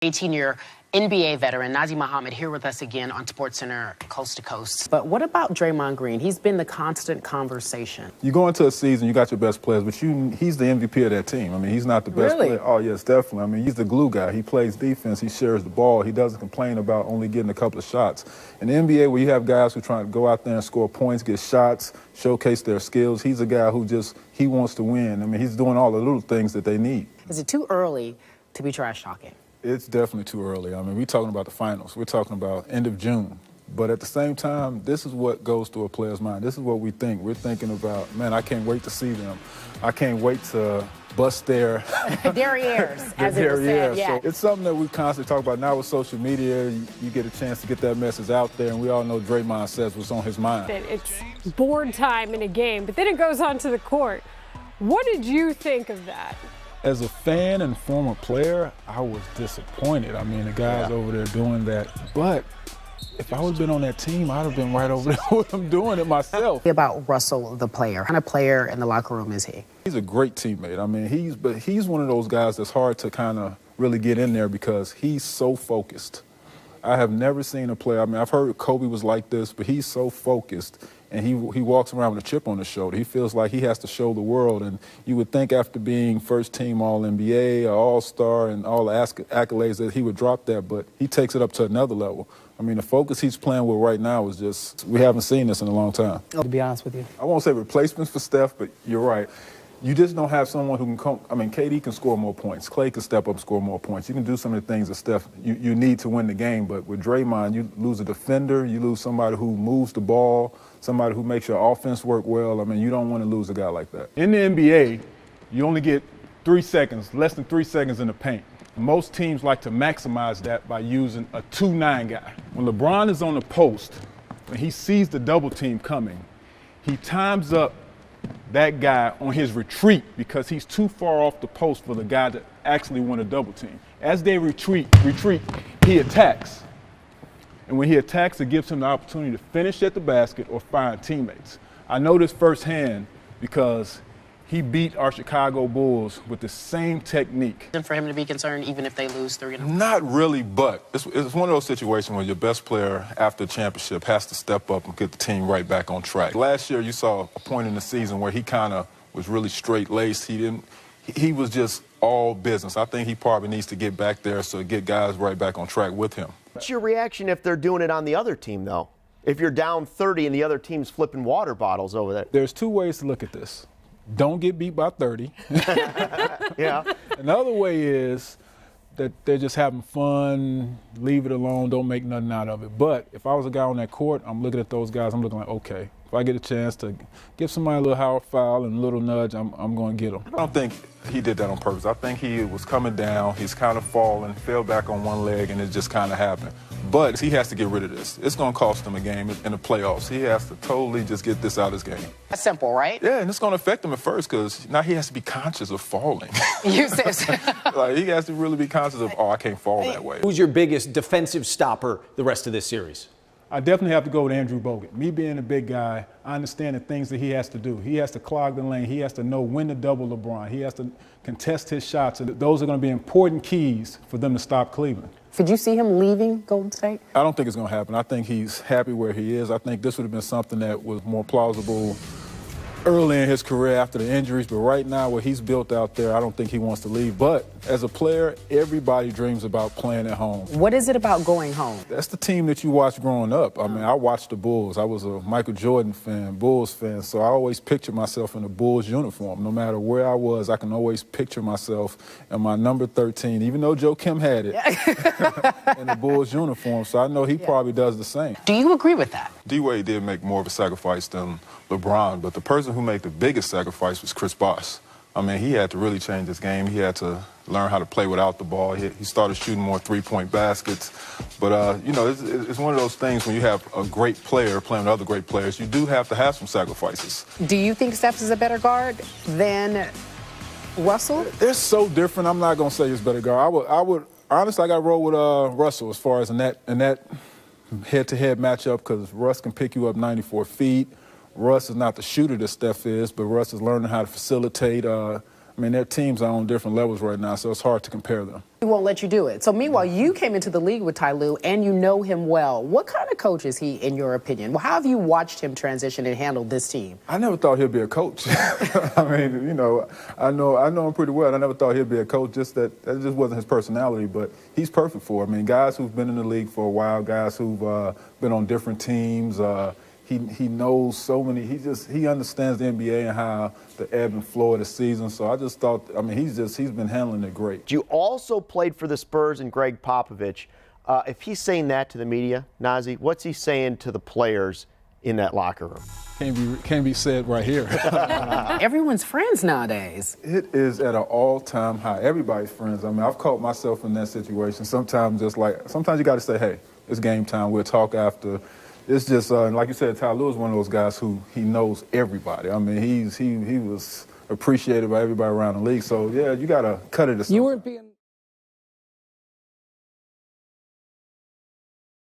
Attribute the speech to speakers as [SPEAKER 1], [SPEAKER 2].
[SPEAKER 1] 18-year NBA veteran Nazr Mohammed here with us again on SportsCenter Coast to Coast. But what about Draymond Green? He's been the constant conversation.
[SPEAKER 2] You go into a season, you got your best players, but he's the MVP of that team. I mean, he's not the best player. Oh, yes, definitely. I mean, he's the glue guy. He plays defense. He shares the ball. He doesn't complain about only getting a couple of shots. In the NBA, where you have guys who are trying to go out there and score points, get shots, showcase their skills, he's a guy who he wants to win. I mean, he's doing all the little things that they need.
[SPEAKER 1] Is it too early to be trash talking?
[SPEAKER 2] It's definitely too early. I mean, we're talking about the finals. We're talking about end of June. But at the same time, this is what goes through a player's mind. This is what we think. We're thinking about, man, I can't wait to see them. I can't wait to bust their
[SPEAKER 1] derrieres, as it was said. Yeah.
[SPEAKER 2] So it's something that we constantly talk about. Now with social media, you get a chance to get that message out there, and we all know Draymond says what's on his mind.
[SPEAKER 3] It's board time in a game, but then it goes onto the court. What did you think of that?
[SPEAKER 2] As a fan and former player, I was disappointed. I mean, the guys over there doing that. But if I would have been on that team, I'd have been right over there with them doing it myself.
[SPEAKER 1] About Russell, the player. What kind of player in the locker room is he?
[SPEAKER 2] He's a great teammate. I mean, he's one of those guys that's hard to kind of really get in there because he's so focused. I have never seen a player, I mean, I've heard Kobe was like this, but he's so focused. And he walks around with a chip on his shoulder. He feels like he has to show the world. And you would think after being first-team All-NBA, All-Star, and all the accolades that he would drop that, but he takes it up to another level. I mean, the focus he's playing with right now is just, we haven't seen this in a long time.
[SPEAKER 1] To be honest with you.
[SPEAKER 2] I won't say replacements for Steph, but you're right. You just don't have someone who can come. I mean, KD can score more points. Klay can step up and score more points. You can do some of the things that Steph, you need to win the game. But with Draymond, you lose a defender. You lose somebody who moves the ball, somebody who makes your offense work well. I mean, you don't want to lose a guy like that. In the NBA, you only get 3 seconds, less than 3 seconds in the paint. Most teams like to maximize that by using a 2-9 guy. When LeBron is on the post, when he sees the double team coming, he times up that guy on his retreat because he's too far off the post for the guy to actually win a double team. As they retreat, he attacks. And when he attacks, it gives him the opportunity to finish at the basket or find teammates. I know this firsthand because he beat our Chicago Bulls with the same technique.
[SPEAKER 1] And for him to be concerned, even if they lose 3-0?
[SPEAKER 2] Not really, but it's one of those situations where your best player after a championship has to step up and get the team right back on track. Last year, you saw a point in the season where he kind of was really straight-laced. He was just all business. I think he probably needs to get back there so get guys right back on track with him.
[SPEAKER 4] What's your reaction if they're doing it on the other team, though? If you're down 30 and the other team's flipping water bottles over there?
[SPEAKER 2] There's two ways to look at this. Don't get beat by 30.
[SPEAKER 4] Yeah.
[SPEAKER 2] Another way is that they're just having fun, leave it alone, don't make nothing out of it. But if I was a guy on that court, I'm looking at those guys, I'm looking like, okay, if I get a chance to give somebody a little Howard foul and a little nudge, I'm going to get them. I don't think he did that on purpose. I think he was coming down, he's kind of falling, fell back on one leg, and it just kind of happened. But he has to get rid of this. It's going to cost him a game in the playoffs. He has to totally just get this out of his game.
[SPEAKER 1] That's simple, right?
[SPEAKER 2] Yeah, and it's going to affect him at first because now he has to be conscious of falling.
[SPEAKER 1] You said
[SPEAKER 2] like, he has to really be conscious of, I can't fall that way.
[SPEAKER 5] Who's your biggest defensive stopper the rest of this series?
[SPEAKER 2] I definitely have to go with Andrew Bogut. Me being a big guy, I understand the things that he has to do. He has to clog the lane. He has to know when to double LeBron. He has to contest his shots. And those are going to be important keys for them to stop Cleveland.
[SPEAKER 1] Could you see him leaving Golden State?
[SPEAKER 2] I don't think it's going to happen. I think he's happy where he is. I think this would have been something that was more plausible early in his career after the injuries, but right now what he's built out there, I don't think he wants to leave. But as a player, everybody dreams about playing at home.
[SPEAKER 1] What is it about going home?
[SPEAKER 2] That's the team that you watch growing up. I mean, I watched the Bulls. I was a Michael Jordan fan, Bulls fan, so I always picture myself in a Bulls uniform. No matter where I was, I can always picture myself in my number 13, even though Joe Kim had it, in the Bulls uniform, so I know he probably does the same.
[SPEAKER 1] Do you agree with that?
[SPEAKER 2] D-Wade did make more of a sacrifice than LeBron, but the person who made the biggest sacrifice was Chris Bosh. I mean, he had to really change his game. He had to learn how to play without the ball. He started shooting more three-point baskets. But, you know, it's one of those things when you have a great player playing with other great players, you do have to have some sacrifices.
[SPEAKER 1] Do you think Steph is a better guard than Russell?
[SPEAKER 2] They're so different. I'm not going to say he's a better guard. I would honestly, I got to roll with Russell as far as in that head-to-head matchup because Russ can pick you up 94 feet. Russ is not the shooter that Steph is, but Russ is learning how to facilitate I mean, their teams are on different levels right now, so it's hard to compare them.
[SPEAKER 1] He won't let you do it. So meanwhile, you came into the league with Ty Lue, and you know him well. What kind of coach is he, in your opinion? Well, how have you watched him transition and handle this team?
[SPEAKER 2] I never thought he'd be a coach. I mean, you know, I know him pretty well. I never thought he'd be a coach. Just that just wasn't his personality. But he's perfect for it. I mean, guys who've been in the league for a while, guys who've been on different teams. He knows so many. He understands the NBA and how the ebb and flow of the season. So I just thought, I mean, he's been handling it great.
[SPEAKER 4] You also played for the Spurs and Greg Popovich. If he's saying that to the media, Nazi, what's he saying to the players in that locker room?
[SPEAKER 2] Can't be said right here.
[SPEAKER 1] Everyone's friends nowadays.
[SPEAKER 2] It is at an all-time high. Everybody's friends. I mean, I've caught myself in that situation. Sometimes you got to say, hey, it's game time. We'll talk after. It's just, like you said, Ty Lue is one of those guys who he knows everybody. I mean, he was appreciated by everybody around the league. So, yeah, you got to cut it to something.
[SPEAKER 6] You weren't being